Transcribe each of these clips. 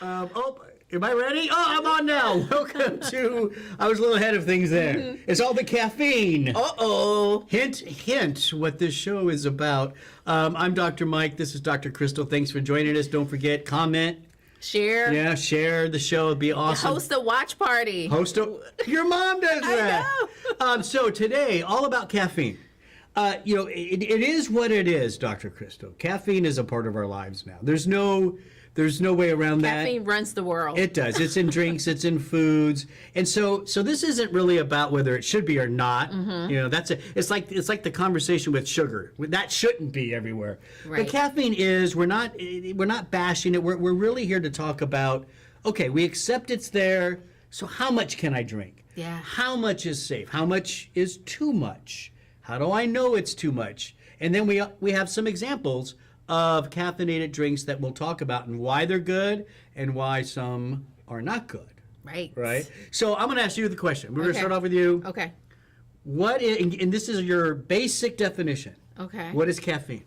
Am I ready? Oh, I'm on now. Welcome to, I was a little ahead of things there. It's all the caffeine. Uh-oh. Hint, what this show is about. I'm Dr. Mike. This is Dr. Crystal. Thanks for joining us. Don't forget, comment. Share. Yeah, share the show. It'd be awesome. Host a watch party. Your mom does that. I know. So today, all about caffeine. It is what it is, Dr. Crystal. Caffeine is a part of our lives now. There's no way around that. Caffeine runs the world. It does. It's in drinks. It's in foods. And so this isn't really about whether it should be or not. Mm-hmm. It's like the conversation with sugar. That shouldn't be everywhere. Right. But caffeine is. We're not bashing it. We're really here to talk about. Okay, we accept it's there. So how much can I drink? Yeah. How much is safe? How much is too much? How do I know it's too much? And then we have some examples of caffeinated drinks that we'll talk about and why they're good and why some are not good. Right. Right? So I'm going to ask you the question. We're going to Okay. start off with you. Okay. What is, and this is your basic definition. Okay. What is caffeine?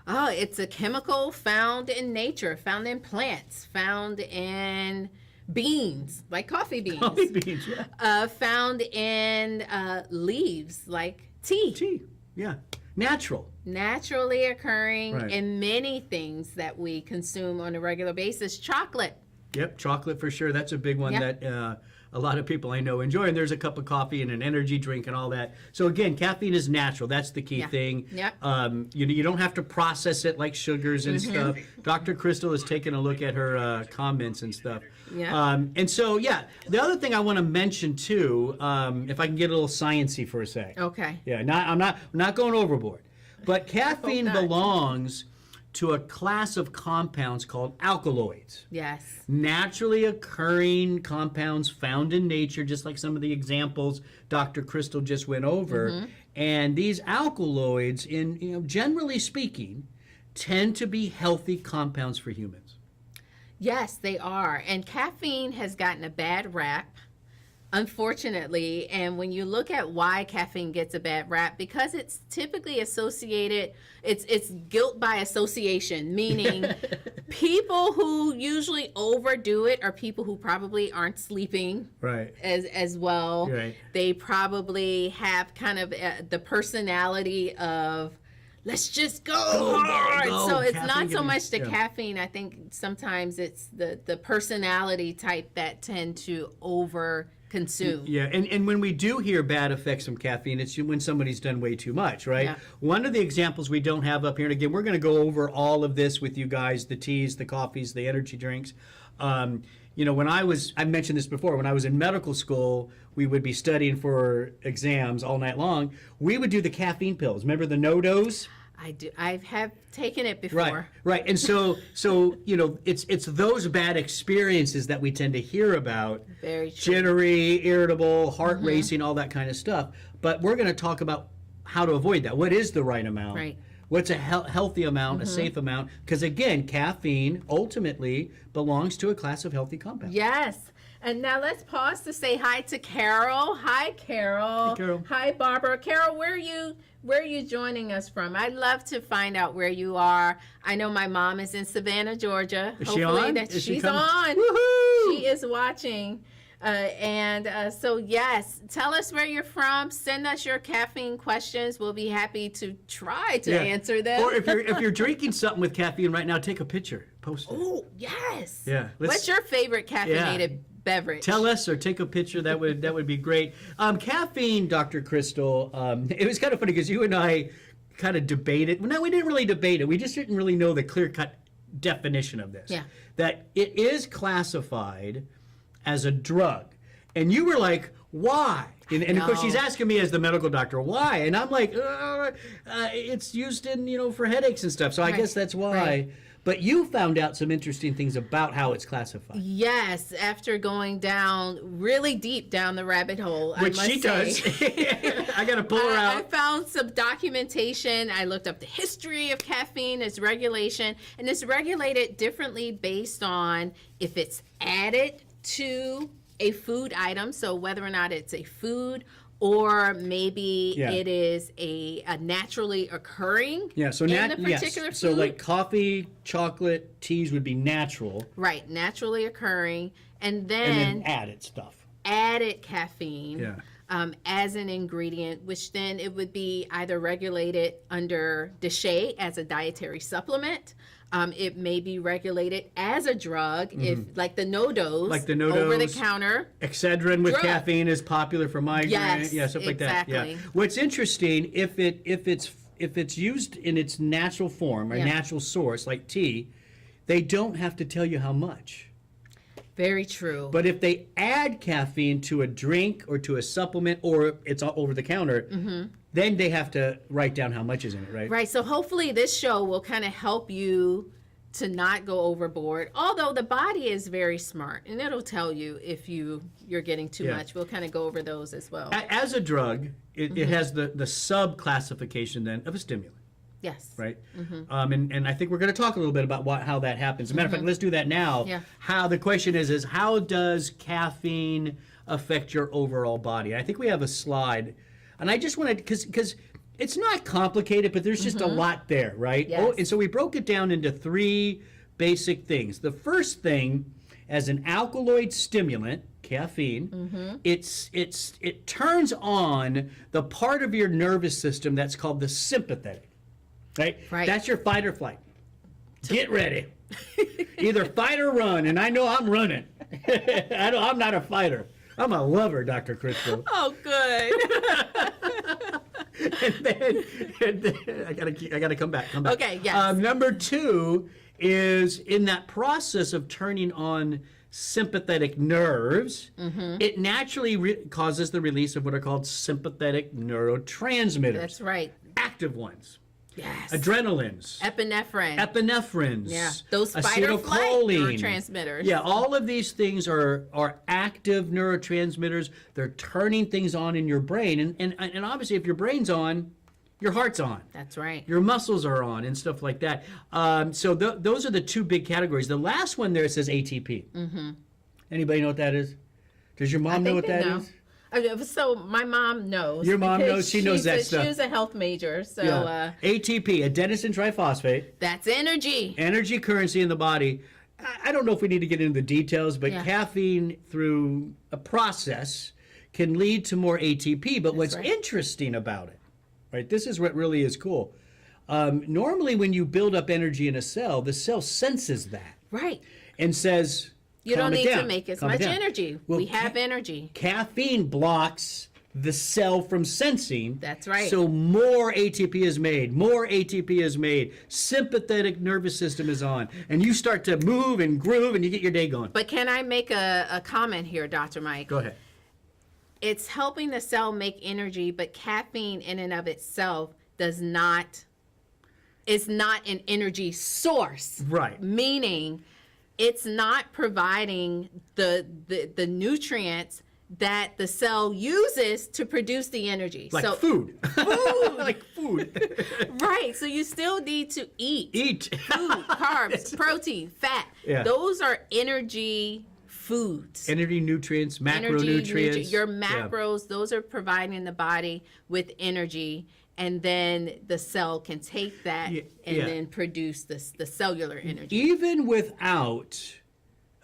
Oh, it's a chemical found in nature, found in plants, found in beans, like coffee beans. Coffee beans, yeah. Found in leaves, like tea. Tea, yeah. Natural. Naturally occurring Right. in many things that we consume on a regular basis. Chocolate. Yep, chocolate for sure. That's a big one Yep. that a lot of people I know enjoy. And there's a cup of coffee and an energy drink and all that. So again, caffeine is natural. That's the key Yeah. thing. Yep. You don't have to process it like sugars and stuff. Dr. Crystal has taken a look at her comments and stuff. Yeah. And so, yeah, the other thing I want to mention too, if I can get a little sciencey for a sec. Okay. Yeah, I'm not going overboard. But caffeine not. belongs to a class of compounds called alkaloids. Yes. Naturally occurring compounds found in nature, just like some of the examples Dr. Crystal just went over. Mm-hmm. And these alkaloids, generally speaking, tend to be healthy compounds for humans. Yes, they are. And caffeine has gotten a bad rap, unfortunately. And when you look at why caffeine gets a bad rap, because it's typically associated, it's guilt by association, meaning people who usually overdo it are people who probably aren't sleeping Right. as well. Right. They probably have kind of the personality of, let's just go hard. go. So it's Caffeine not so can be- much the yeah. caffeine. I think sometimes it's the personality type that tend to over consume. Yeah, and when we do hear bad effects from caffeine, it's when somebody's done way too much, right? Yeah. One of the examples we don't have up here, and again, we're going to go over all of this with you guys, the teas, the coffees, the energy drinks. When I mentioned this before, when I was in medical school, we would be studying for exams all night long. We would do the caffeine pills. Remember the no-dose? I do. I have taken it before. Right. And so it's those bad experiences that we tend to hear about. Very true. Jittery, irritable, heart racing, all that kind of stuff. But we're going to talk about how to avoid that. What is the right amount? Right. What's a healthy amount, a safe amount? Because again, caffeine ultimately belongs to a class of healthy compounds. Yes. And now let's pause to say hi to Carol. Hi, Carol. Hi, Carol. Hi, Barbara. Carol, where are you joining us from? I'd love to find out where you are. I know my mom is in Savannah, Georgia. Is she on? She's on. Woohoo! She is watching. So yes, tell us where you're from. Send us your caffeine questions. We'll be happy to try to answer them. Or if you're drinking something with caffeine right now, take a picture, post it. Oh, yes. Yeah, What's your favorite caffeinated beverage? Tell us or take a picture. That would be great. Caffeine, Dr. Crystal. It was kind of funny because you and I kind of debated. Well, no, we didn't really debate it. We just didn't really know the clear-cut definition of this. Yeah. That it is classified as a drug, and you were like, why? And of course, she's asking me as the medical doctor, why? And I'm like, it's used in for headaches and stuff. So I guess that's why. Right. But you found out some interesting things about how it's classified. Yes, after going down really deep down the rabbit hole, Which I must she say. does. I got to pull her I out. found some documentation. I looked up the history of caffeine, its regulation, and it's regulated differently based on if it's added to a food item, so whether or not it's a food or maybe Yeah. it is a naturally occurring Yeah, so in the particular yes. So food. like coffee, chocolate, teas would be natural, Right, naturally occurring, and and then then added stuff. added caffeine Yeah. as an ingredient, which then it would be either regulated under DSHEA as a dietary supplement. It may be regulated as a drug, if like the no-dose, Like the over the no-dose. counter. Excedrin with Drug. caffeine is popular for migraine. Yes, Yeah, stuff like that. Yeah. exactly. What's interesting, if it's used in its natural form or Yeah. natural source, like tea, they don't have to tell you how much. Very true. But if they add caffeine to a drink or to a supplement, or it's all over the counter, then they have to write down how much is in it, right? Right. So hopefully this show will kind of help you to not go overboard. Although the body is very smart and it'll tell you if you're getting too Yeah. much. We'll kind of go over those as well. As a drug, it has the sub classification then of a stimulant. Yes. Right? And I think we're going to talk a little bit about how that happens. As a matter of fact, let's do that now. Yeah. How the question is how does caffeine affect your overall body? I think we have a slide, and I just wanted because it's not complicated, but there's just a lot there, right? Yes. Oh, and so we broke it down into 3 basic things. The first thing, as an alkaloid stimulant, caffeine, it turns on the part of your nervous system that's called the sympathetic. Right? Right. That's your fight or flight. Get ready. Either fight or run, and I know I'm running. I'm not a fighter. I'm a lover, Dr. Crystal. Oh, good. and then I gotta come back. Okay, yes. Number 2 is in that process of turning on sympathetic nerves, it naturally causes the release of what are called sympathetic neurotransmitters. That's right. Active ones. Yes. Adrenalines. Epinephrines. Yeah. Those fight or flight acetylcholine. neurotransmitters. Yeah, all of these things are active neurotransmitters. They're turning things on in your brain. And obviously, if your brain's on, your heart's on. That's right. Your muscles are on and stuff like that. So those are the 2 big categories. The last one there says ATP. Anybody know what that is? Does your mom know what that is? So my mom knows. Your mom because knows. She knows that stuff. She was a health major. So ATP, adenosine triphosphate. that's energy. Energy currency in the body. I don't know if we need to get into the details, but Yeah. caffeine through a process can lead to more ATP. But what's right. interesting about it, right? This is what really is cool. Normally, when you build up energy in a cell, the cell senses that Right. and says, You "Calm don't it need to down, make as calm it much down." energy. Well, We have energy. Caffeine blocks the cell from sensing. That's right. So more ATP is made. More ATP is made. Sympathetic nervous system is on. And you start to move and groove and you get your day going. But can I make a comment here, Dr. Mike? Go ahead. It's helping the cell make energy, but caffeine in and of itself is not an energy source. Right. Meaning it's not providing the nutrients that the cell uses to produce the energy. Like so food. Food. Like food. Right. So you still need to eat. Eat. Food, carbs, protein, fat. Yeah. Those are energy foods. Energy, nutrients, Energy, macronutrients. your Yeah. macros, those are providing the body with energy, and then the cell can take that Yeah, and yeah. then produce the cellular energy. Even without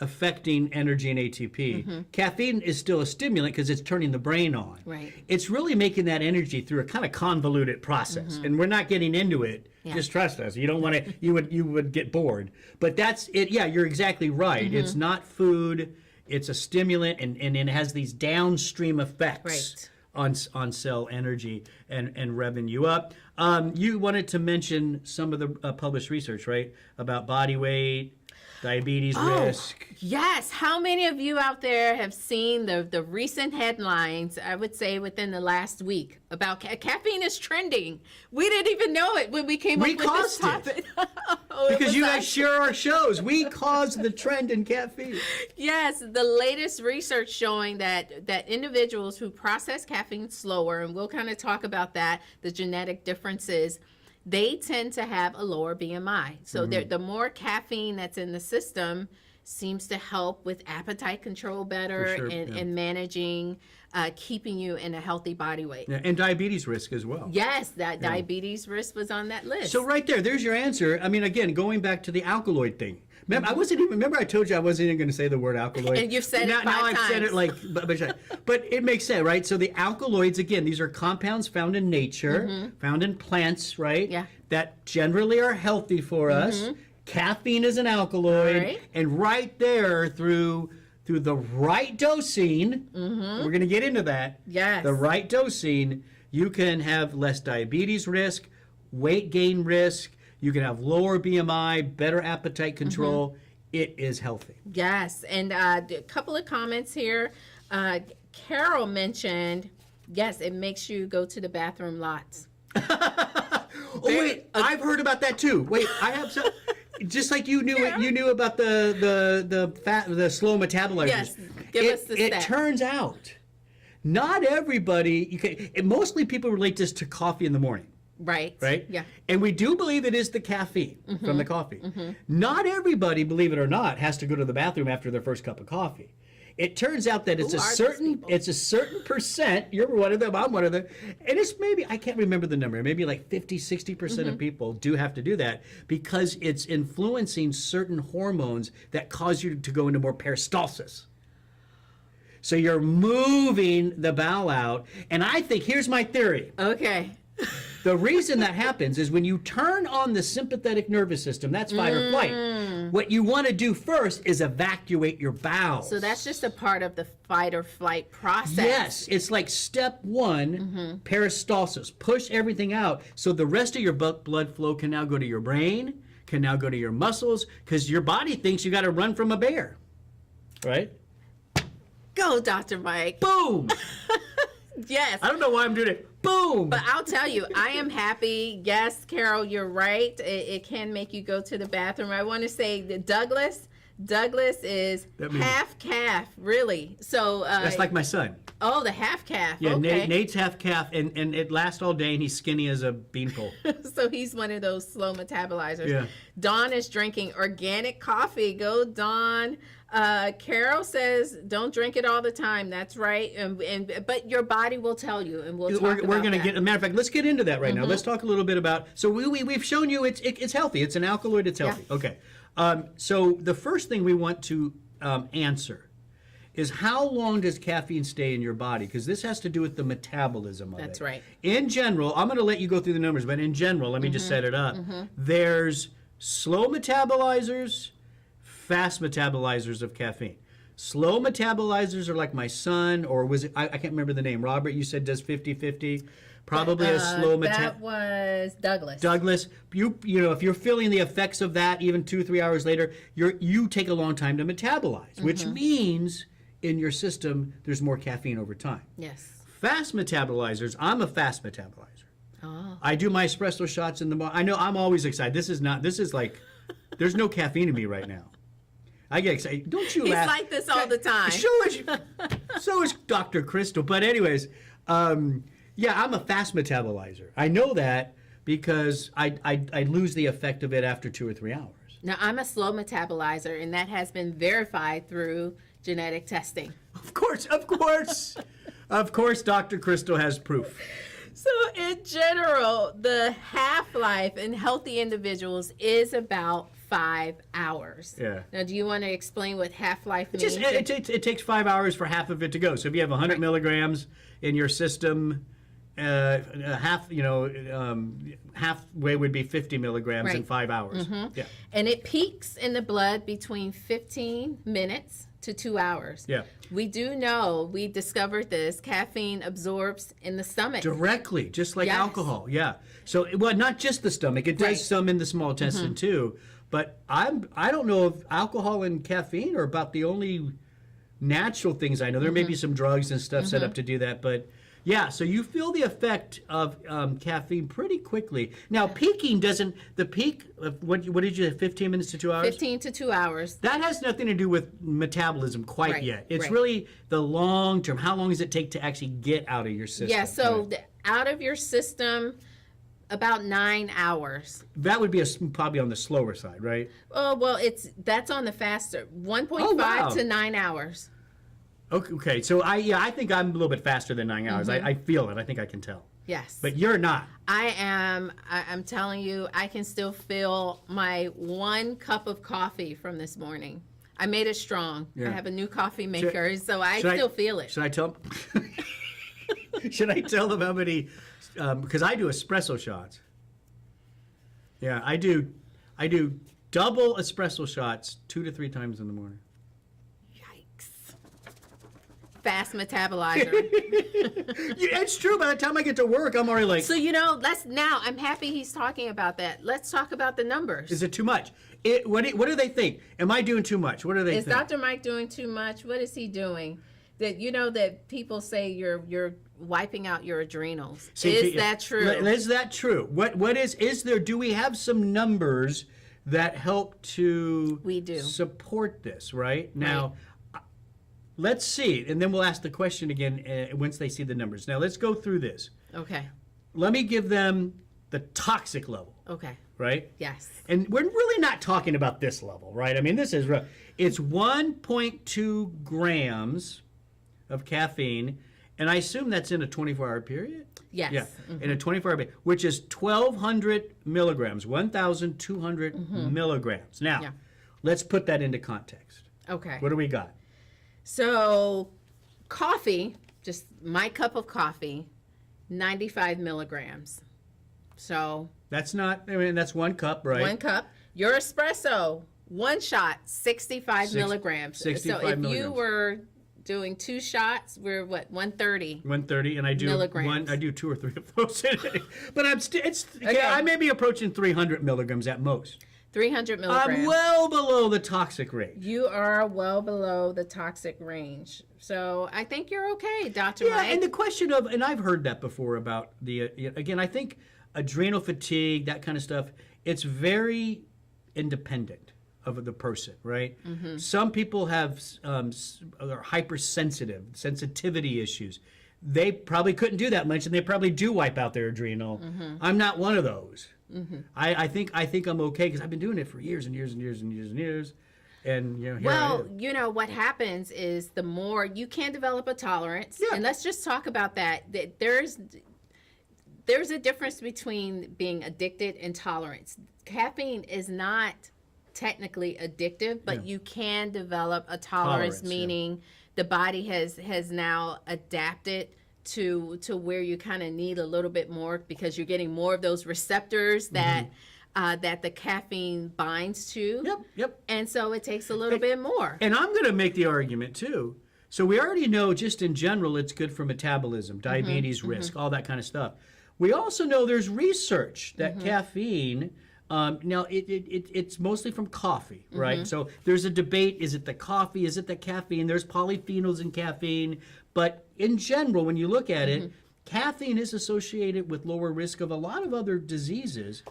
affecting energy and ATP, caffeine is still a stimulant because it's turning the brain on. Right. It's really making that energy through a kind of convoluted process, and we're not getting into it. Yeah. Just trust us. You don't want to. You would get bored. But that's it. Yeah, you're exactly right. It's not food. It's a stimulant, and it has these downstream effects. Right. On cell energy and revving you up. You wanted to mention some of the published research, right? About body weight, diabetes risk. Yes. How many of you out there have seen the recent headlines, I would say within the last week, about caffeine is trending? We didn't even know it when we came We up with this caused topic. Oh, it Because was you us. guys share our shows. We caused the trend in caffeine. Yes, the latest research showing that individuals who process caffeine slower, and we'll kind of talk about that, the genetic differences, they tend to have a lower BMI. So the more caffeine that's in the system, seems to help with appetite control better For sure, and, yeah. and managing, keeping you in a healtty body weight. Yeah, and diabetes risk as well. Yes, that diabetes risk was on that list. So right there's your answer. I mean, again, going back to the alkaloid thing. Remember, remember I told you I wasn't even going to say the word alkaloid. And you've said it now, 5 now I've said times. it like, but it makes sense, right? So the alkaloids, again, these are compounds found in nature, found in plants, right? Yeah. That generally are healthy for us. Caffeine is an alkaloid, All right. and right there through the right dosing, we're going to get into that. Yes. The right dosing, you can have less diabetes risk, weight gain risk. You can have lower BMI, better appetite control. It is healthy. Yes, and a couple of comments here. Carol mentioned, yes, it makes you go to the bathroom lots. Oh wait, I've heard about that too. Wait, I have some. Just like you knew about the slow metabolizers. Yes, give us the It stat. turns out, not everybody. Mostly people relate this to coffee in the morning. Right. Right? Yeah. And we do believe it is the caffeine from the coffee. Not everybody, believe it or not, has to go to the bathroom after their first cup of coffee. It turns out that it's Who a are those certain people? it's a certain percent. You're one of them, I'm one of them. And it's maybe, I can't remember the number, maybe like 50-60% of people do have to do that because it's influencing certain hormones that cause you to go into more peristalsis. So you're moving the bowel out. And I think, here's my theory. Okay. The reason that happens is when you turn on the sympathetic nervous system, that's fight or flight. What you want to do first is evacuate your bowels. So that's just a part of the fight or flight process. Yes, it's like step one, peristalsis. Push everything out so the rest of your blood flow can now go to your brain, can now go to your muscles, because your body thinks you got to run from a bear. Right? Go, Dr. Mike. Boom! Yes. I don't know why I'm doing it. Boom! But I'll tell you, I am happy. Yes, Carol, you're right. It can make you go to the bathroom. I want to say that Douglas is That means- half calf, really. So That's like my son. oh, the half calf. Yeah, okay. Nate's half calf, and it lasts all day, and he's skinny as a beanpole. So he's one of those slow metabolizers. Yeah. Dawn is drinking organic coffee. Go, Dawn. Carol says, don't drink it all the time. That's right. But your body will tell you, and we'll talk We're about going to that. get. As a matter of fact, let's get into that right now. Let's talk a little bit about. So we've shown you it's healthy. It's an alkaloid. It's healthy. Yeah. Okay. So the first thing we want to answer is how long does caffeine stay in your body? Because this has to do with the metabolism of it. That's right. In general, I'm going to let you go through the numbers, but in general, let me just set it up. There's slow metabolizers, fast metabolizers of caffeine. Slow metabolizers are like my son, or was it, I can't remember the name. Robert, you said does 50-50. Probably a slow That was Douglas. Douglas, you know, if you're feeling the effects of that even 2-3 hours later, you take a long time to metabolize, which means in your system there's more caffeine over time. Yes. Fast metabolizers, I'm a fast metabolizer. Oh. I do my espresso shots in the morning. I know I'm always excited. This is like, there's no caffeine in me right now. I get excited. Don't you He's laugh. like this all the time. So is Dr. Crystal. But anyways, yeah, I'm a fast metabolizer. I know that because I lose the effect of it after 2 or 3 hours. Now, I'm a slow metabolizer, and that has been verified through genetic testing. Of course. Of course, Dr. Crystal has proof. So, in general, the half-life in healthy individuals is about 5 hours. Yeah. Now, do you want to explain what half-life means? It takes 5 hours for half of it to go. So if you have 100 milligrams in your system, halfway would be 50 milligrams in Right. 5 hours. Yeah. And it peaks in the blood between 15 minutes to 2 hours. Yeah. We do know, we discovered this, caffeine absorbs in the stomach. Directly, just like Yes. alcohol. Yeah. So, well, not just the stomach. It does Right. some in the small intestine too. But I don't know if alcohol and caffeine are about the only natural things I know. There may be some drugs and stuff set up to do that, but yeah. So you feel the effect of caffeine pretty quickly. Now, peaking doesn't. The peak of what did you have? 15 minutes to 2 hours. 15 to 2 hours. That has nothing to do with metabolism quite Right, yet. It's right. really the long term. How long does it take to actually get out of your system? Yeah, so Right. out of your system, About 9 hours. That would be probably on the slower side, right? Oh, well, that's on the faster. 1.5 wow. to 9 hours. Okay, so I think I'm a little bit faster than 9 hours. I feel it. I think I can tell. Yes. But you're not. I am. I'm telling you, I can still feel my 1 cup of coffee from this morning. I made it strong. Yeah. I have a new coffee maker, so I still feel it. Should I tell them? Should I tell them how many? Because I do espresso shots. Yeah, I do double espresso shots 2 to 3 times in the morning. Yikes. Fast metabolizer. Yeah, it's true. By the time I get to work, I'm already like. So, I'm happy he's talking about that. Let's talk about the numbers. Is it too much? What do they think? Am I doing too much? What do they Is think? Dr. Mike doing too much? What is he doing? That people say you're wiping out your adrenals. Is that true? Is that true? What is there? Do we have some numbers that help to support this? Right now, let's see, and then we'll ask the question again once they see the numbers. Now let's go through this. Okay. Let me give them the toxic level. Okay. Right? Yes. And we're really not talking about this level, right? I mean, this is it's 1.2 grams of caffeine, and I assume that's in a 24-hour period? Yes. Yeah, in a 24-hour period, which is 1,200 milligrams, 1,200 milligrams. Now, let's put that into context. Okay. What do we got? So, coffee, just my cup of coffee, 95 milligrams. So... That's not, I mean, that's 1 cup, right? 1 cup. Your espresso, 1 shot, 65 milligrams. 65 so if milligrams. you were doing 2 shots, we're 130. 130, and I do milligrams. I do 2 or 3 of those. But I may be approaching 300 milligrams at most. 300 milligrams. I'm well below the toxic range. You are well below the toxic range. So I think you're okay, Dr. Mike. Yeah, and the question of, and I've heard that before about again, I think adrenal fatigue, that kind of stuff, it's very independent of the person, right? Some people have are hypersensitive, sensitivity issues. They probably couldn't do that much, and they probably do wipe out their adrenal. I'm not one of those. I think I'm okay because I've been doing it for years and years and years and years and years. And here what happens is the more you can develop a tolerance, and let's just talk about that. There's a difference between being addicted and tolerance. Caffeine is not technically addictive, but you can develop a tolerance, meaning the body has now adapted to where you kind of need a little bit more because you're getting more of those receptors that the caffeine binds to. Yep. And so it takes a little bit more. And I'm going to make the argument too. So we already know just in general it's good for metabolism, diabetes risk, all that kind of stuff. We also know there's research that caffeine, now it's mostly from coffee, right? So there's a debate, is it the coffee, is it the caffeine? There's polyphenols in caffeine. But in general, when you look at it, caffeine is associated with lower risk of a lot of other diseases,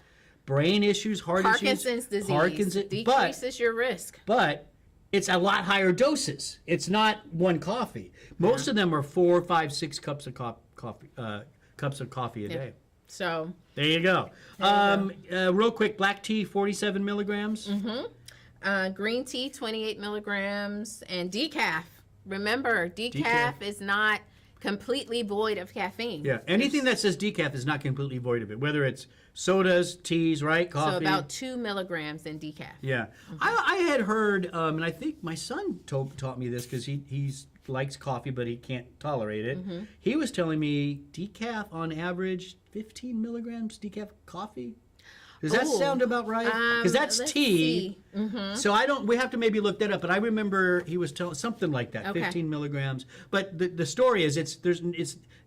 brain issues, heart Parkinson's issues. disease decreases your risk. But it's a lot higher doses. It's not 1 coffee. Most of them are 4, 5, 6 cups of coffee a day. So there you go. Real quick, black tea, 47 milligrams. Green tea, 28 milligrams, and decaf. Remember, decaf is not completely void of caffeine. Yeah, anything that says decaf is not completely void of it, whether it's sodas, teas, right, coffee. So about 2 milligrams in decaf. Yeah. I had heard, and I think my son taught me this because he likes coffee, but he can't tolerate it. He was telling me decaf on average, 15 milligrams decaf coffee. Does that sound about right? Because that's tea. So we have to maybe look that up. But I remember he was telling something like that, 15 milligrams. But the story is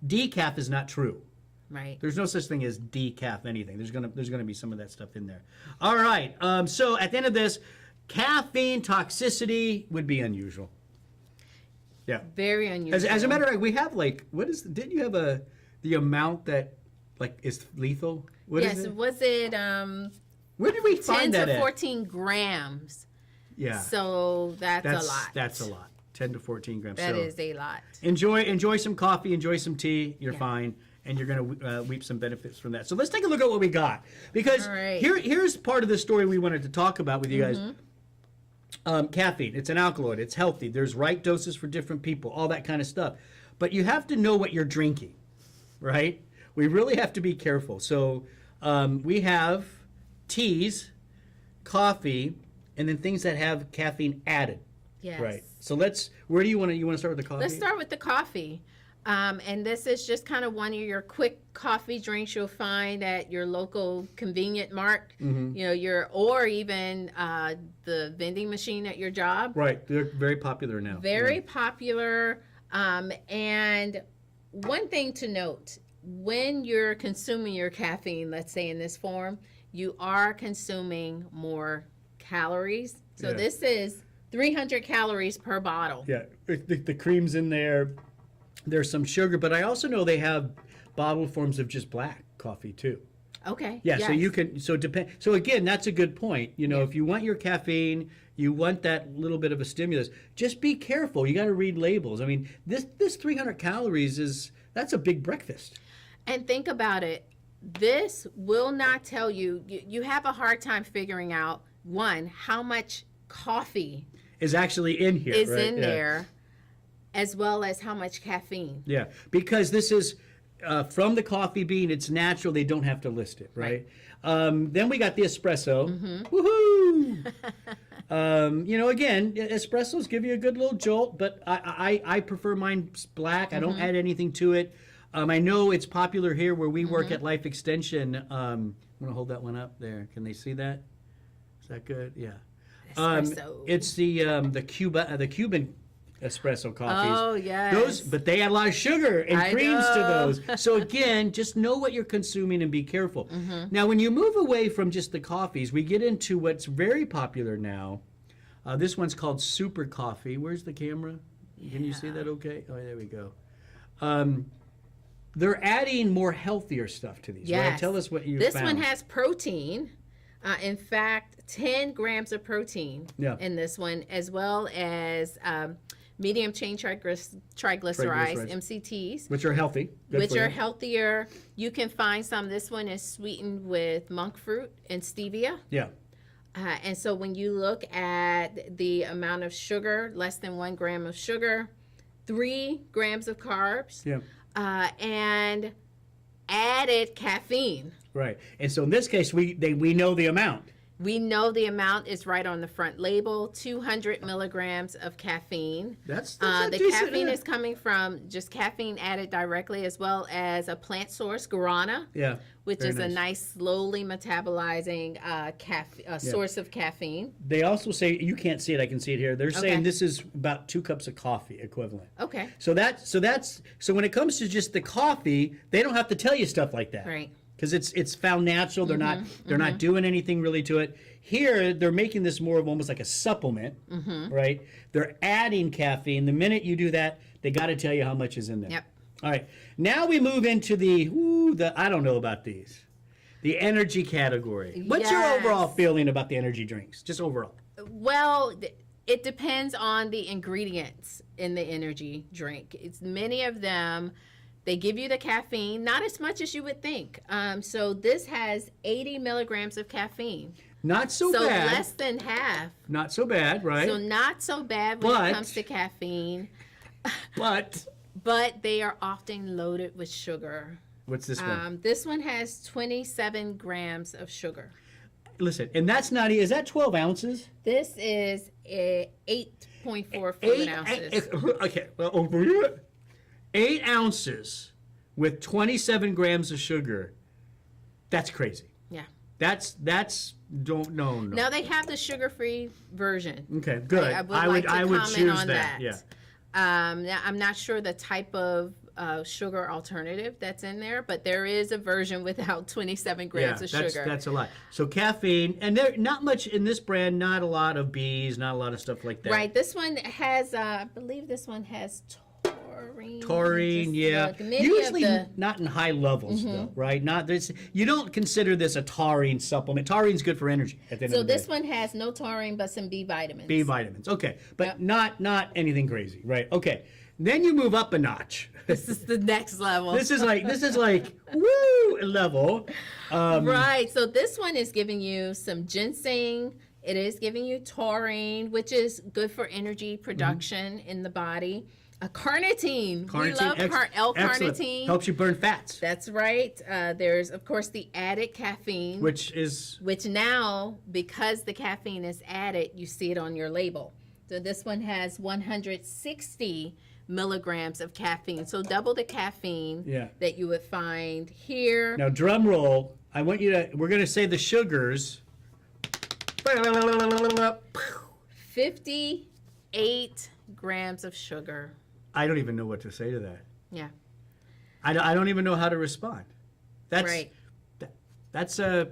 decaf is not true. Right. There's no such thing as decaf anything. There's gonna be some of that stuff in there. All right. So at the end of this, caffeine toxicity would be unusual. Yeah. Very unusual. As a matter of fact, we have didn't you have the amount that is lethal? What is it? Was it where did we find 10 that to 14 grams? Yeah. So that's a lot. That's a lot. 10 to 14 grams. That is a lot. Enjoy some coffee, enjoy some tea, you're fine. and you're going to reap some benefits from that. So let's take a look at what we got, because All right. here's part of the story we wanted to talk about with you guys. Caffeine, it's an alkaloid, it's healthy, there's right doses for different people, all that kind of stuff. But you have to know what you're drinking, right? We really have to be careful. So we have teas, coffee, and then things that have caffeine added. Yes. Right. So where do you want to start with the coffee? Let's start with the coffee. And this is just kind of one of your quick coffee drinks you'll find at your local convenient mart, or even the vending machine at your job. Right. They're very popular now. Very popular. And one thing to note, when you're consuming your caffeine, let's say in this form, you are consuming more calories. So this is 300 calories per bottle. Yeah. The cream's in there. There's some sugar, but I also know they have bottled forms of just black coffee too. Okay. Yeah, yes. so you can so again, that's a good point. If you want your caffeine, you want that little bit of a stimulus, just be careful. You got to read labels. I mean, this 300 calories that's a big breakfast. And think about it. This will not tell you you have a hard time figuring out how much coffee is actually in here. Is right? in there. As well as how much caffeine. Yeah, because this is from the coffee bean. It's natural. They don't have to list it, right? Then we got the espresso. Woohoo! Again, espressos give you a good little jolt, but I prefer mine black. I don't add anything to it. I know it's popular here where we work at Life Extension. I'm going to hold that one up there. Can they see that? Is that good? Yeah. Espresso. It's the Cuban espresso coffees. Oh, yes. But they add a lot of sugar and I creams to know. those. So again, just know what you're consuming and be careful. Now, when you move away from just the coffees, we get into what's very popular now. This one's called super coffee. Where's the camera? Can you see that okay? Oh, there we go. They're adding more healthier stuff to these, right? Tell us what you found. This one has protein. In fact, 10 grams of protein in this one, as well as medium chain triglycerides, MCTs. Which are healthy. Which are healthier. You can find some. This one is sweetened with monk fruit and stevia. Yeah. And so when you look at the amount of sugar, less than 1 gram of sugar, 3 grams of carbs, and added caffeine. Right. And so in this case, we know the amount. We know the amount is right on the front label, 200 milligrams of caffeine. That's the caffeine is coming from just caffeine added directly, as well as a plant source, guarana, which is a nice, slowly metabolizing source of caffeine. They also say, you can't see it, I can see it here. They're saying this is about 2 cups of coffee equivalent. Okay. So when it comes to just the coffee, they don't have to tell you stuff like that. Right. Because it's found natural. They're not doing anything really to it. Here they're making this more of almost like a supplement, right? They're adding caffeine. The minute you do that, they got to tell you how much is in there. Yep. All right. Now we move into the I don't know about these, the energy category. What's your overall feeling about the energy drinks? Just overall. Well, it depends on the ingredients in the energy drink. It's many of them. They give you the caffeine, not as much as you would think. So this has 80 milligrams of caffeine. Not so bad. So less than half. Not so bad, right? So not so bad when it comes to caffeine. But they are often loaded with sugar. What's this one? This one has 27 grams of sugar. Listen, and that's not, is that 12 ounces? This is 8.4 fluid ounces. Okay, well, over here. 8 ounces with 27 grams of sugar. That's crazy. Yeah. That's don't no. Now they have the sugar-free version. Okay, good. I would choose that. Yeah. Now I'm not sure the type of sugar alternative that's in there, but there is a version without 27 grams of sugar. That's a lot. So caffeine, and there not much in this brand. Not a lot of bees. Not a lot of stuff like that. Right. This one has, I believe, this one has taurine, yeah. Usually not in high levels, though, right? You don't consider this a taurine supplement. Taurine's good for energy at the end of the day. So this one has no taurine, but some B vitamins. B vitamins, okay. But not anything crazy, right? Okay. Then you move up a notch. This is the next level. This is like woo level. Right. So this one is giving you some ginseng. It is giving you taurine, which is good for energy production in the body. A carnitine. We love excellent. L-carnitine. Helps you burn fats. That's right. There's, of course, the added caffeine. Which now, because the caffeine is added, you see it on your label. So this one has 160 milligrams of caffeine. So double the caffeine that you would find here. Now, drum roll. I want you to, we're going to say the sugars. 58 grams of sugar. I don't even know what to say to that. Yeah. I don't even know how to respond. That's right. That's a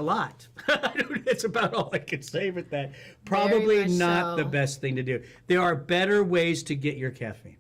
lot. It's about all I can say with that. Probably not the best thing to do. There are better ways to get your caffeine.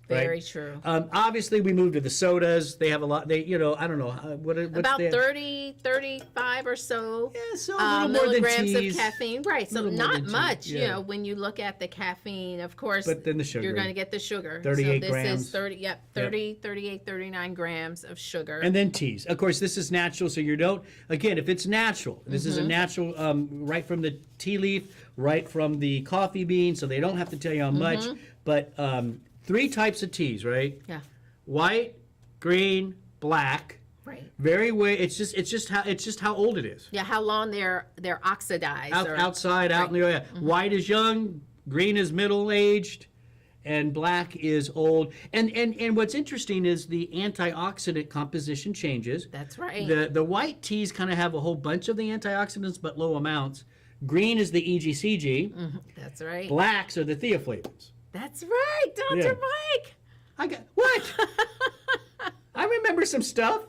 Very right? true. Obviously, we moved to the sodas. They have a lot. I don't know. What's about 30, 35 or so, so a little milligrams more than of caffeine. Right. So not much, yeah. When you look at the caffeine, of course, but then the sugar. You're going to get the sugar. 38 so this grams. is 38, 39 grams of sugar. And then teas. Of course, this is natural, so you don't, again, if it's natural, this is a natural, right from the tea leaf, right from the coffee bean, so they don't have to tell you how much, but 3 types of teas, right? Yeah. White, green, black. Right. It's just how old it is. Yeah, how long they're oxidized. Outside, out in the air. White is young, green is middle aged, and black is old. And what's interesting is the antioxidant composition changes. That's right. The white teas kind of have a whole bunch of the antioxidants, but low amounts. Green is the EGCG. That's right. Blacks are the theaflavins. That's right, Dr. Mike. I got what? I remember some stuff.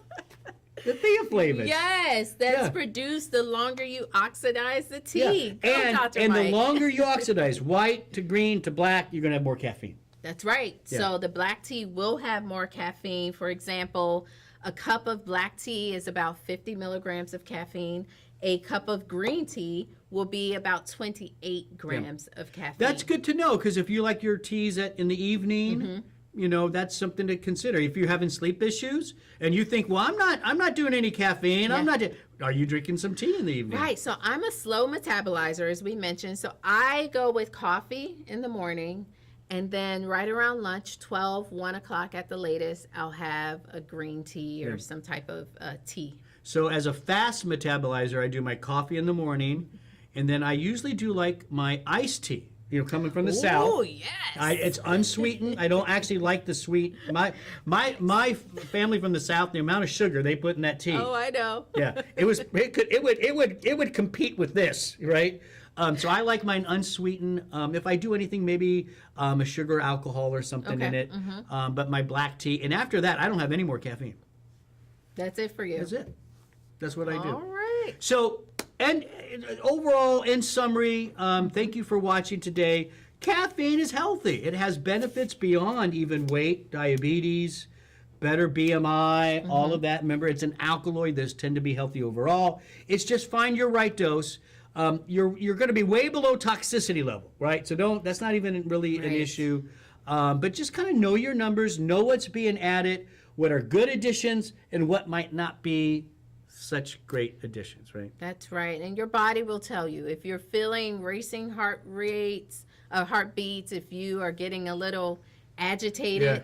The theaflavins. Yes, that's produced the longer you oxidize the tea. Yeah. Dr. And Mike. the longer you oxidize, white to green to black, you're going to have more caffeine. That's right. Yeah. So the black tea will have more caffeine. For example, a cup of black tea is about 50 milligrams of caffeine. A cup of green tea will be about 28 grams of caffeine. That's good to know, because if you like your teas in the evening, that's something to consider. If you're having sleep issues and you think, well, I'm not doing any caffeine. Yeah. Are you drinking some tea in the evening? Right. So I'm a slow metabolizer, as we mentioned. So I go with coffee in the morning, and then right around lunch, 12, 1 o'clock at the latest, I'll have a green tea or some type of tea. So as a fast metabolizer, I do my coffee in the morning, and then I usually do like my iced tea. Coming from the south. Oh yes. It's unsweetened. I don't actually like the sweet. My family from the south, the amount of sugar they put in that tea. Oh, I know. Yeah, it would compete with this, right? So I like mine unsweetened. If I do anything, maybe a sugar alcohol or something in it. But my black tea, and after that, I don't have any more caffeine. That's it for you. That's it. That's what I do. All right. So, and overall, in summary, thank you for watching today. Caffeine is healthy. It has benefits beyond even weight, diabetes, better BMI, all of that. Remember, it's an alkaloid. Those tend to be healthy overall. It's just find your right dose. You're going to be way below toxicity level, right? So that's not even really an issue. But just kind of know your numbers, know what's being added, what are good additions, and what might not be such great additions, right? That's right. And your body will tell you if you're feeling racing heartbeats, if you are getting a little agitated.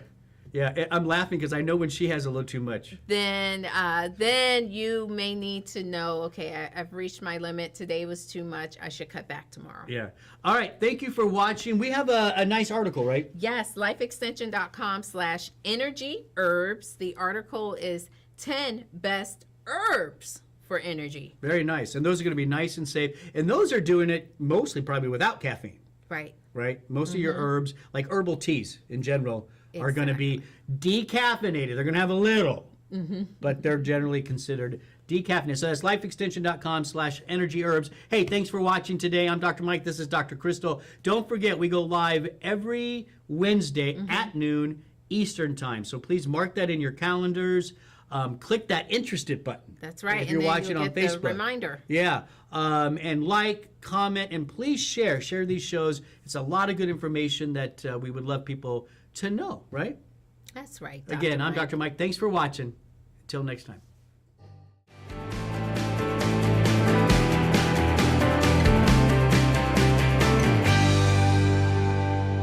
Yeah, I'm laughing because I know when she has a little too much. Then you may need to know, okay, I've reached my limit. Today was too much. I should cut back tomorrow. Yeah. All right. Thank you for watching. We have a nice article, right? Yes, lifeextension.com/energy herbs. The article is 10 best herbs for energy. Very nice. And those are going to be nice and safe. And those are doing it mostly probably without caffeine. Right. Right? Most of your herbs, like herbal teas in general, are going to be decaffeinated. They're going to have a little, but they're generally considered decaffeinated. So that's lifeextension.com/energy herbs. Hey, thanks for watching today. I'm Dr. Mike. This is Dr. Crystal. Don't forget, we go live every Wednesday at noon Eastern time. So please mark that in your calendars. click that interested button. That's right. If you're and then watching you'll on get Facebook. the reminder. Yeah. And like, comment, and please share these shows. It's a lot of good information that we would love people to know, right? That's right. Again, I'm Mike. Dr. Mike. Thanks for watching. Until next time.